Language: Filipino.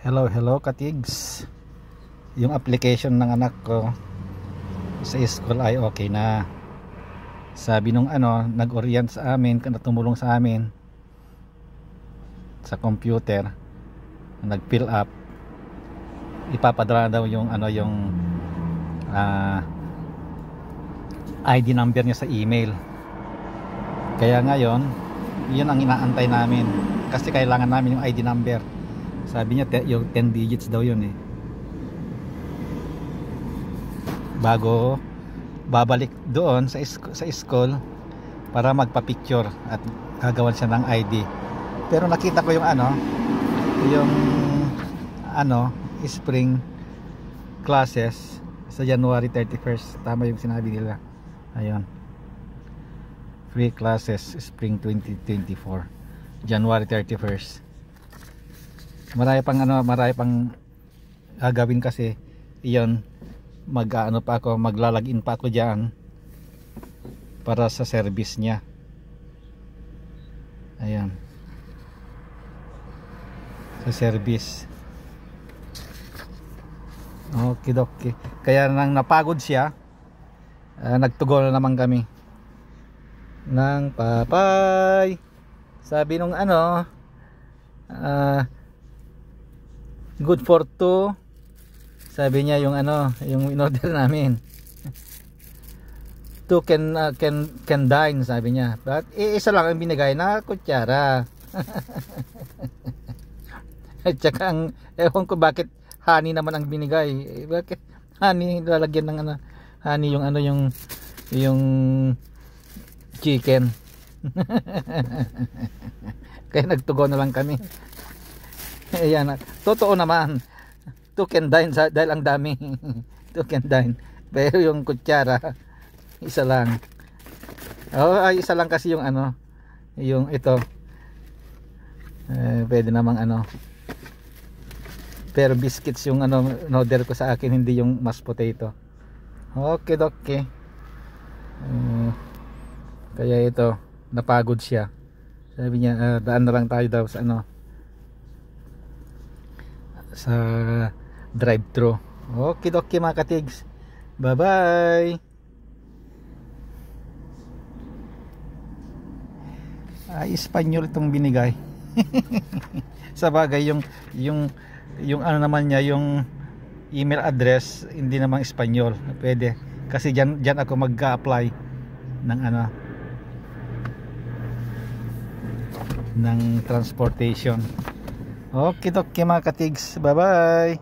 Hello, hello katigs. Yung application ng anak ko sa school ay okay na. Sabi nung nag-orient sa amin, tumulong sa amin sa computer, nag-fill up, ipapadala daw yung ID number niya sa email. Kaya ngayon, yun ang inaantay namin kasi kailangan namin yung ID number. Sabi niya yung 10 digits daw yun eh, bago babalik doon sa school para magpa-picture at gagawan siya ng ID. Pero nakita ko yung spring classes sa January 31st. Tama yung sinabi nila. Ayun, free classes spring 2024 January 31st. Marami pang gagawin kasi iyon. Maglalagin pa ako diyan para sa service niya. Ayan, sa service. Okay. Kaya nang napagod siya, nagtugon na naman kami ng papay. Sabi nung good for two. Sabi niya yung in-order namin. Two can dine, sabi niya. But isa lang ang binigay na kutsara. At saka ewan ko bakit honey naman ang binigay. Bakit honey lalagyan ng honey yung chicken. Kaya nagtugon na lang kami. Ayan, totoo naman. Two can dine dahil ang dami. Two can dine. Pero yung kutsara isa lang. Isa lang kasi yung yung ito. Pwede namang pero biscuits yung order ko sa akin, hindi yung mashed potato. Okay. Kaya ito, napagod siya. Sabi niya, daan na lang tayo daw sa drive-thru. Okay mga katigs. Bye bye. Espanyol itong binigay. Sa bagay yung naman niya, yung email address hindi namang Espanyol. Pwede kasi diyan ako mag-apply ng ng transportation. Okay mga katigs. Bye bye.